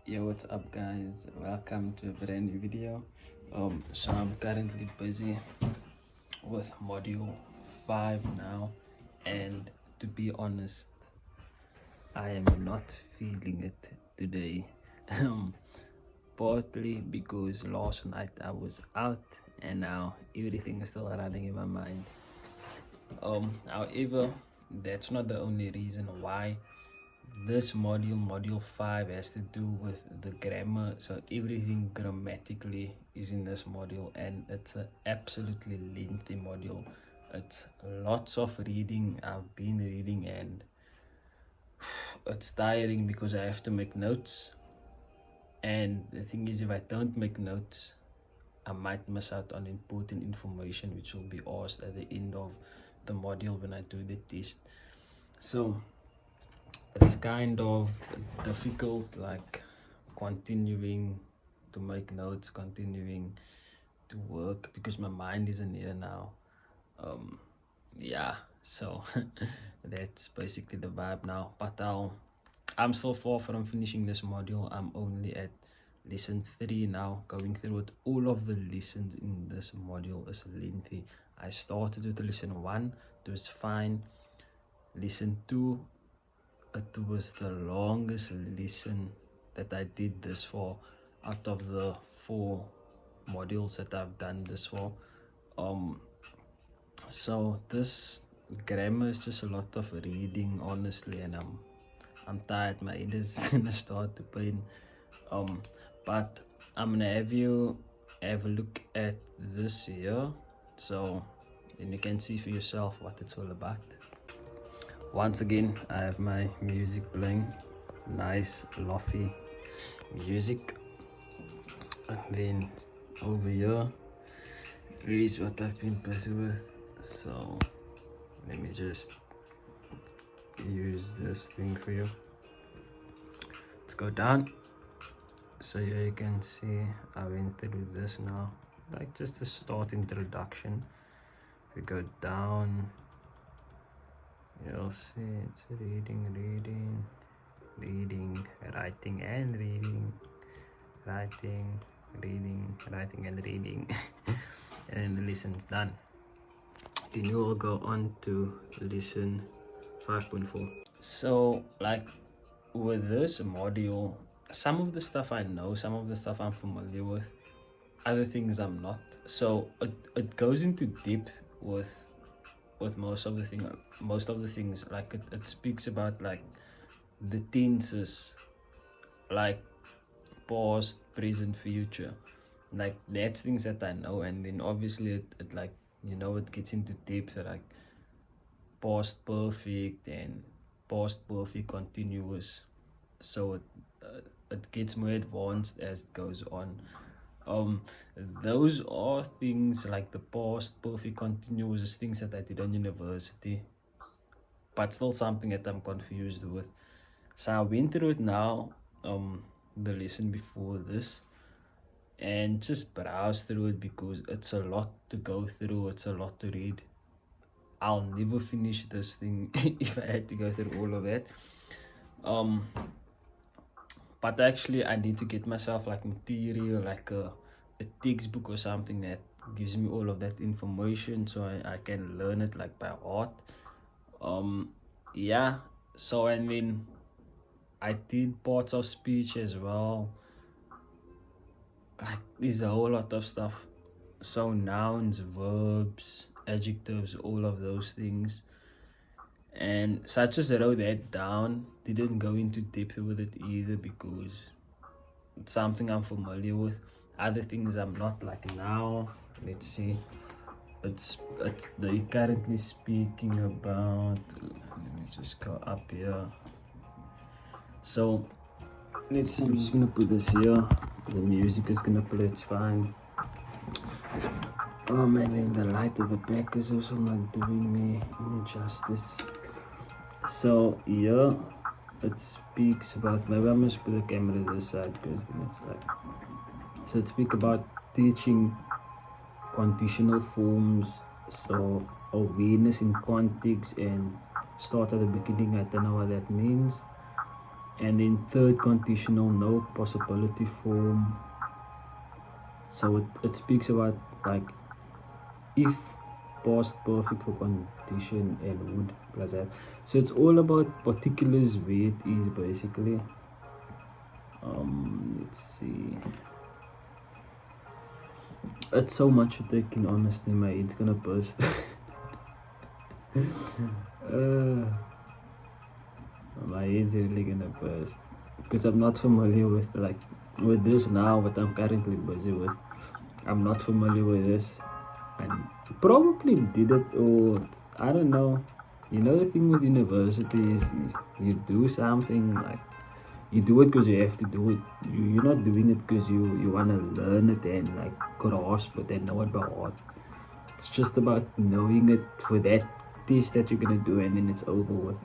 Yo, what's up guys? Welcome to a brand new video. So I'm currently busy with module 5 now, and to be honest, I am not feeling it today. Partly because last night I was out and now everything is still running in my mind. However, that's not the only reason why. This module 5, has to do with the grammar, so everything grammatically is in this module, and it's an absolutely lengthy module. It's lots of reading. I've been reading and it's tiring because I have to make notes, and the thing is, if I don't make notes, I might miss out on important information which will be asked at the end of the module when I do the test. So it's kind of difficult, like continuing to make notes, continuing to work, because my mind isn't here now. Yeah, so that's basically the vibe now. But I'm still far from finishing this module. I'm only at lesson 3 now. Going through it, all of the lessons in this module is lengthy. I started with lesson 1, it was fine. Lesson 2, it was the longest lesson that I did this for out of the 4 modules that I've done this for. So this grammar is just a lot of reading, honestly, and I'm tired. My head is gonna start to pain. But I'm gonna have you have a look at this here, so then you can see for yourself what it's all about. Once again, I have my music playing, nice lofi music, and then over here is what I've been busy with. So let me just use this thing for you. Let's go down. So here you can see I went through this now, like just a start introduction. If we go down, you'll see it's reading, writing and reading, writing, and reading. And then the lesson's done. Then you will go on to lesson 5.4. So like with this module, some of the stuff I know, some of the stuff I'm familiar with, other things I'm not. So it goes into depth with most of the things. Like it speaks about like the tenses, like past, present, future. Like that's things that I know, and then obviously it like, it gets into depth, like past perfect and past perfect continuous. So it gets more advanced as it goes on. Those are things like the past perfect continuous is things that I did on university, but still something that I'm confused with. So I went through it now, the lesson before this, and just browse through it because it's a lot to go through, it's a lot to read. I'll never finish this thing if I had to go through all of that. But actually I need to get myself like material, like a textbook or something that gives me all of that information, so I can learn it like by heart. Yeah, so and then I did parts of speech as well. Like there's a whole lot of stuff. So nouns, verbs, adjectives, all of those things. And so I just wrote that down. Didn't go into depth with it either because it's something I'm familiar with. Other things I'm not. Like now, let's see. It's they currently speaking about. Let me just go up here. So let's see. I'm just gonna put this here. The music is gonna play. It's fine. Oh man, and the light at the back is also not doing me any justice. So yeah, it speaks about, maybe I must put the camera this side because then it's like, so it speaks about teaching conditional forms, so awareness in context and start at the beginning. I don't know what that means. And in third conditional, no possibility form. So it speaks about like if past perfect for condition and would plus that. So it's all about particulars where it is basically. Let's see. It's so much to take in, honestly. My head's gonna burst. My head's really gonna burst because I'm not familiar with with this now, but I'm currently busy with. I'm not familiar with this, and probably did it, or I don't know. You know, the thing with university is you do something like you do it because you have to do it. You're not doing it because you want to learn it and like grasp it and know it by heart. It's just about knowing it for that test that you're gonna do, and then it's over with.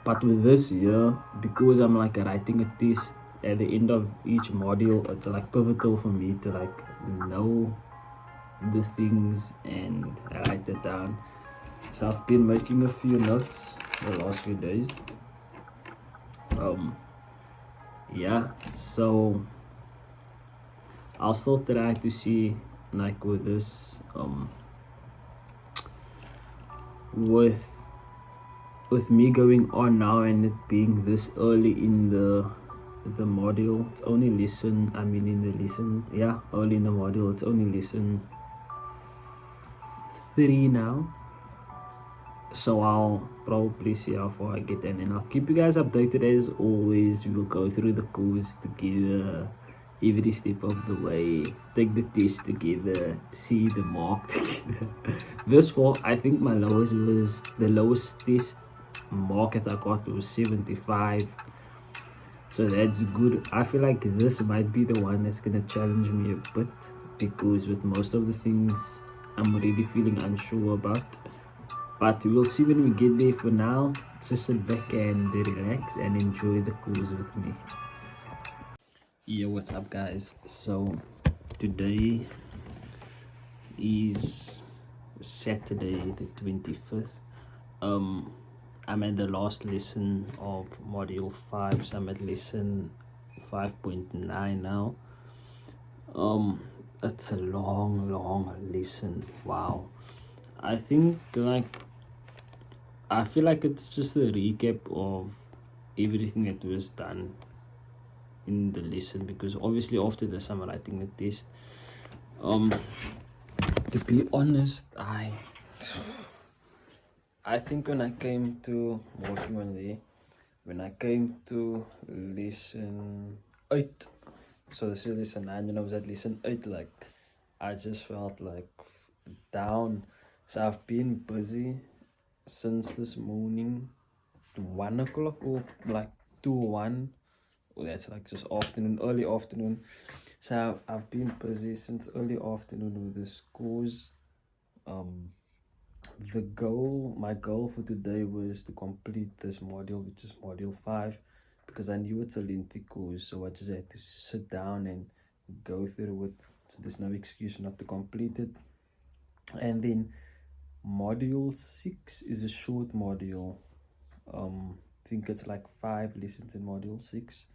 But with this year, because I'm like writing a test at the end of each module, it's like pivotal for me to like know the things and write it down. So I've been making a few notes the last few days. Yeah, so I'll still try to see like with this with me going on now and it being this early in the module. It's only early in the module, it's only lesson 3 now. So I'll probably see how far I get, and then I'll keep you guys updated as always. We will go through the course together every step of the way, take the test together, see the mark together. This fall, I think my lowest was the lowest test mark that I got was 75. So that's good. I feel like this might be the one that's gonna challenge me a bit, because with most of the things I'm already feeling unsure about. But we'll see when we get there. For now, just sit back and relax and enjoy the course with me. Yo, what's up guys? So today is Saturday the 25th. I'm at the last lesson of module 5, so I'm at lesson 5.9 now. It's a long lesson. Wow. I think I feel like it's just a recap of everything that was done in the lesson, because obviously after this I'm writing the test. To be honest, I think when I came to working on there, when I came to lesson 8, so this is lesson 9 and I was at lesson 8, like I just felt like down. So I've been busy since this morning, 1 o'clock or like 2 1. Well, that's like just afternoon, early afternoon. So I've been busy since early afternoon with the scores. My goal for today was to complete this module, which is module 5, because I knew it's a lengthy course, so I just had to sit down and go through it. So there's no excuse not to complete it. And then module 6 is a short module. I think it's like 5 lessons in module 6.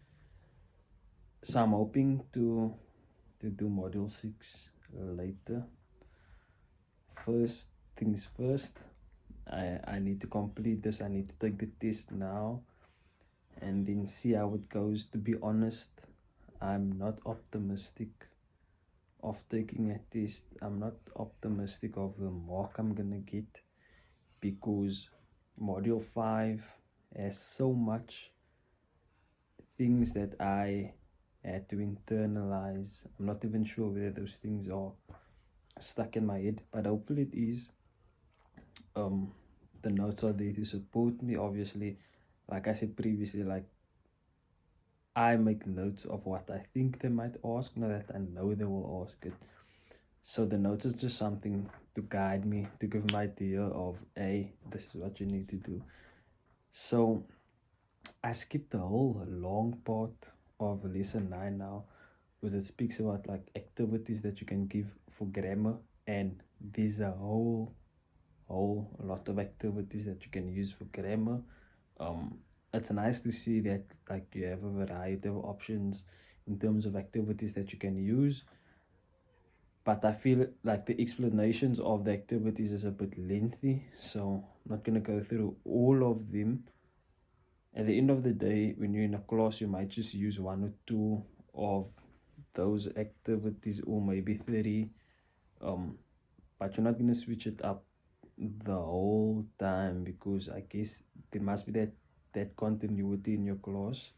So I'm hoping to do module 6 later. First things first, I need to complete this. I need to take the test now and then see how it goes. To be honest, I'm not optimistic of taking a test. I'm not optimistic of the mark I'm gonna get, because module 5 has so much things that I had to internalize. I'm not even sure whether those things are stuck in my head, but hopefully it is. The notes are there to support me, obviously. Like I said previously, like I make notes of what I think they might ask, not that I know they will ask it. So the notes is just something to guide me, to give my idea of, hey, this is what you need to do. So I skipped the whole long part of lesson 9 now, because it speaks about like activities that you can give for grammar, and there's a whole lot of activities that you can use for grammar. it's nice to see that like you have a variety of options in terms of activities that you can use, but I feel like the explanations of the activities is a bit lengthy, so I'm not going to go through all of them. At the end of the day, when you're in a class, you might just use one or two of those activities, or maybe 30, but you're not going to switch it up the whole time, because I guess there must be that continuity in your class.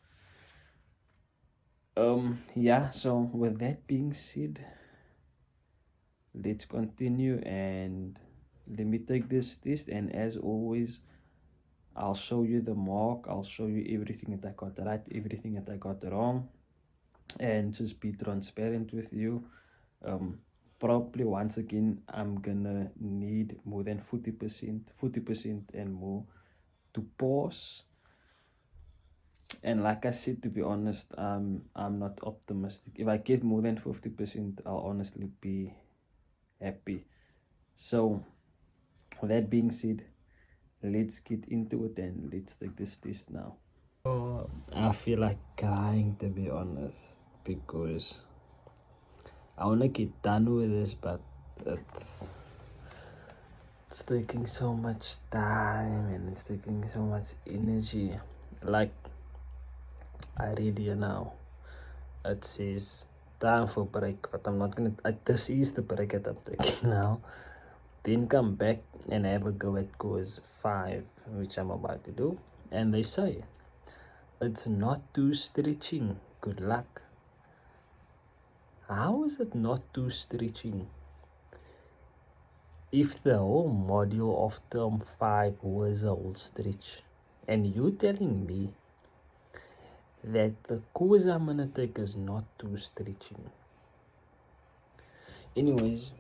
Yeah, so with that being said, let's continue, and let me take this test, and as always, I'll show you the mark, I'll show you everything that I got right, everything that I got wrong, and just be transparent with you. Probably once again, I'm gonna need more than 40% and more to pause. And like I said, to be honest, I'm not optimistic. If I get more than 50%, I'll honestly be happy. So with that being said, let's get into it and let's take this test now. Oh, I feel like crying, to be honest, because I want to get done with this, but it's taking so much time and it's taking so much energy. Like, I read here now, it says time for break, but I'm not gonna. This is the break that I'm taking now. Then come back and have a go at course 5, which I'm about to do. And they say it's not too stretching. Good luck. How is it not too stretching? If the whole module of term 5 was a whole stretch, and you telling me that the course I'm gonna take is not too stretching. Anyways,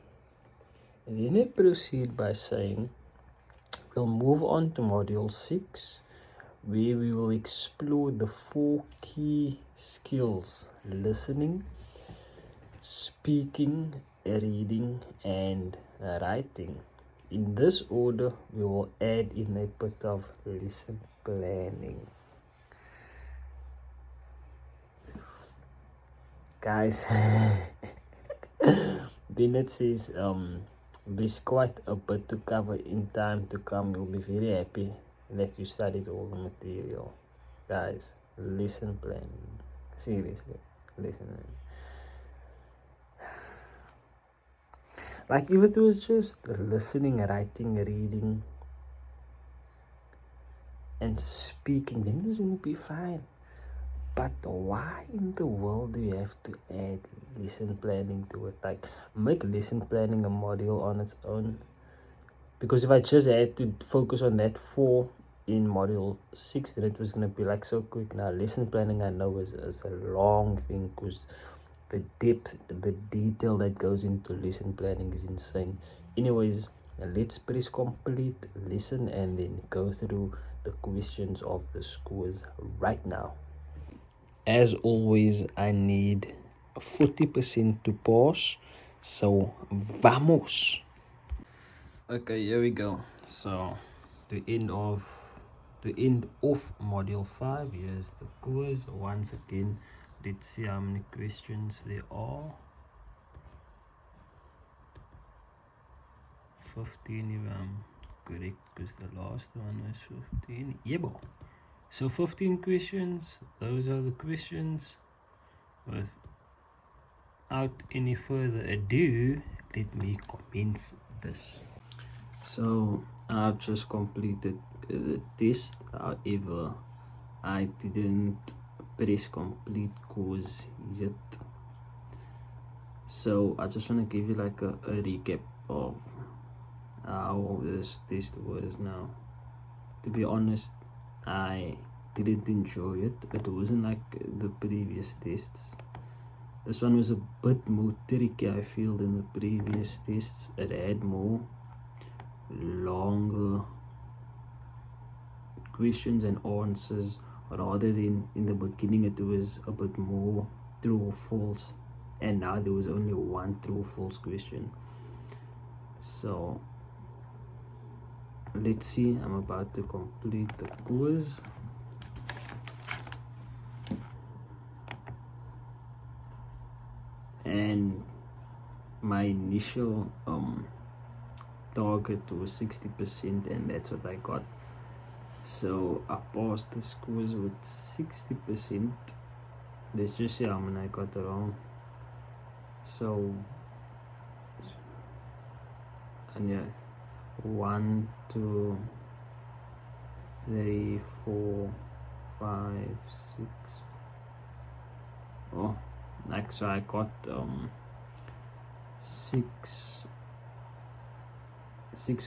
then I proceed by saying we'll move on to module 6, where we will explore the 4 key skills: listening, speaking, reading, and writing. In this order, we will add in a bit of lesson planning. Guys, then it says there's quite a bit to cover in time to come. You'll be very happy that you studied all the material. Guys, lesson planning. Seriously, listen. Like, if it was just listening, writing, reading, and speaking, then it was gonna be fine. But why in the world do you have to add lesson planning to it? Like, make lesson planning a module on its own. Because if I just had to focus on that 4 in module 6, then it was gonna be like so quick. Now, lesson planning, I know is a long thing, because the depth, the detail that goes into lesson planning is insane. Anyways, let's press complete, listen, and then go through the questions of the scores right now. As always, I need 40% to pause, so vamos. Okay, here we go. So the end of module 5, here's the quiz once again. Let's see how many questions there are. 15 if I'm correct, because the last one was 15. Yeah, so 15 questions. Those are the questions. Without any further ado, let me commence this. So I've just completed the test. However, I didn't press complete course yet. So I just want to give you like a recap of how this test was. Now, to be honest, I didn't enjoy it. It wasn't like the previous tests. This one was a bit more tricky, I feel, than the previous tests. It had more longer questions and answers, rather than in the beginning it was a bit more true or false, and now there was only one true or false question. So let's see, I'm about to complete the quiz. and my initial target was 60%, and that's what I got. So I passed this course with 60%. Let's just see how many I got wrong. So, and yeah, 1, 2, 3, 4, 5, 6. Oh, like, so I got 6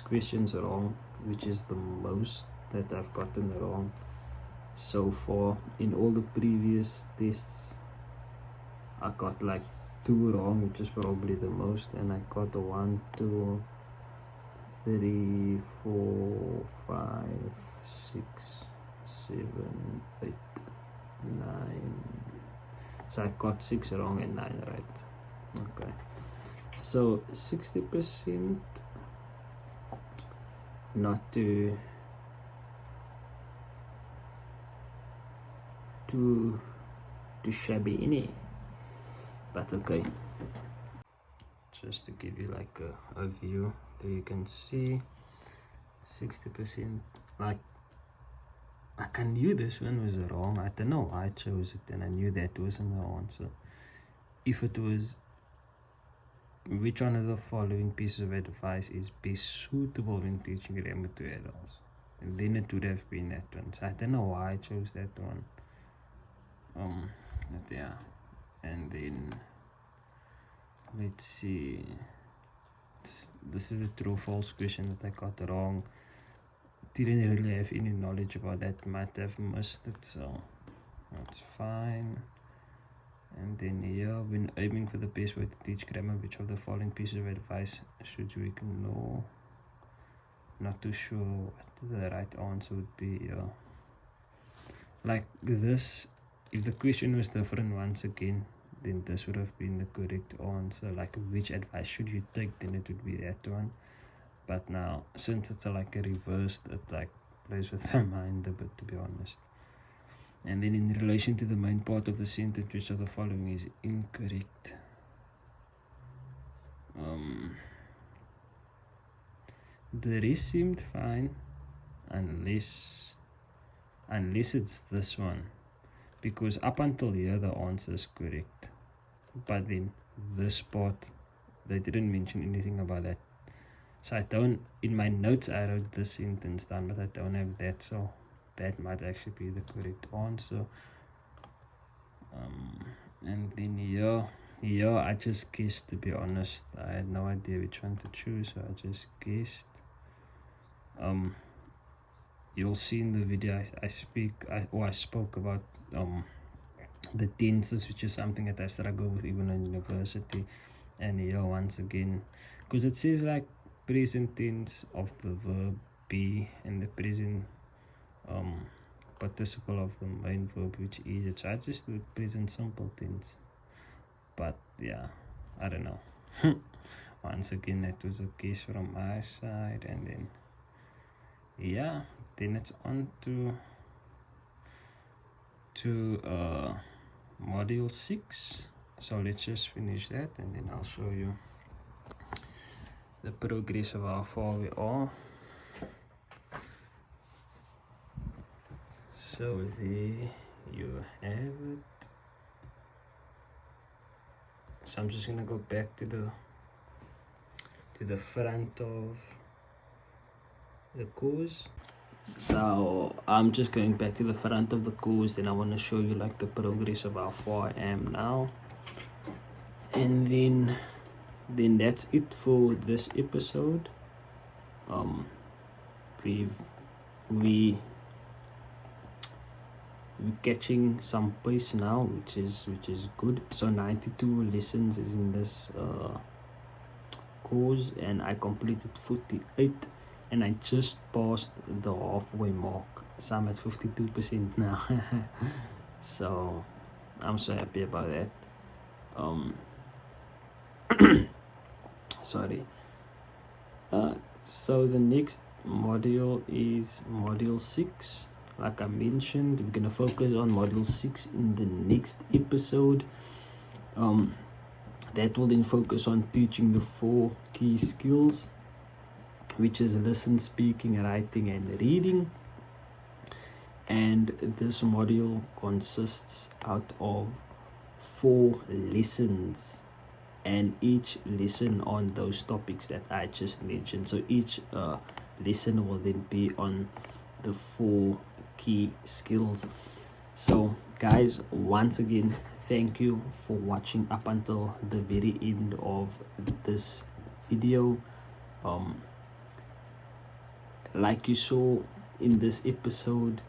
questions wrong, which is the most that I've gotten wrong so far. In all the previous tests, I got like 2 wrong, which is probably the most, and I got a 1, 2, 3, 4, 5, 6, 7, 8, 9. So I got 6 wrong and 9 right. Okay, so 60%, not too shabby in it, but okay. Just to give you like a view, there you can see 60%. Like I knew this one was wrong. I don't know why I chose it, and I knew that wasn't the answer. If it was, which one of the following pieces of advice is best suitable when teaching grammar to adults, and then it would have been that one. So I don't know why I chose that one. But yeah, and then let's see. This is a true false question that I got wrong. Didn't really have any knowledge about that, might have missed it, so that's fine. And then here, when aiming for the best way to teach grammar, which of the following pieces of advice should you ignore? Not too sure what the right answer would be here. Like this, if the question was different once again, then this would have been the correct answer. Like, which advice should you take, then it would be that one. But now, since it's like a reversed, it like plays with my mind a bit, to be honest. And then in relation to the main part of the sentence, which of the following is incorrect? The rest seemed fine, unless it's this one, because up until here the answer is correct, but then this part they didn't mention anything about that. So I don't, in my notes I wrote this sentence down, but I don't have that, so that might actually be the correct answer. And then here I just guessed, to be honest. I had no idea which one to choose, so I just guessed. You'll see in the video I spoke about the tenses, which is something that I struggle with even in university. And here once again, because it says like present tense of the verb be and the present participle of the main verb, which is it. So I just do present simple tense, but yeah, I don't know. Once again, that was a case from my side. And then yeah, then it's on to module 6. So let's just finish that, and then I'll show you the progress of how far we are. So there you have it. So I'm just gonna go back to the front of the course. So I'm just going back to the front of the course, then I want to show you like the progress of how far I am now, and then that's it for this episode. We're catching some pace now, which is good. So 92 lessons is in this course, and I completed 48, and I just passed the halfway mark, so I'm at 52% now. So I'm so happy about that. Sorry. So the next module is module 6. Like I mentioned, we're gonna focus on module 6 in the next episode. that will then focus on teaching the 4 key skills, which is listen, speaking, writing, and reading. And this module consists out of 4 lessons, and each lesson on those topics that I just mentioned. So each lesson will then be on the 4 key skills. So guys, once again, thank you for watching up until the very end of this video. Like you saw in this episode,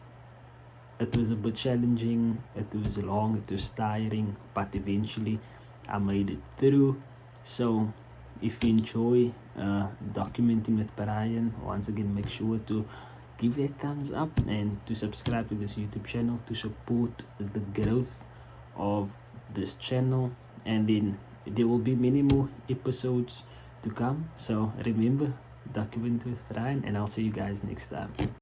it was a bit challenging, it was long, it was tiring, but eventually I made it through. So if you enjoy documenting with Bryan, once again, make sure to give it a thumbs up and to subscribe to this YouTube channel to support the growth of this channel. And then there will be many more episodes to come. So remember, document with Bryan, and I'll see you guys next time.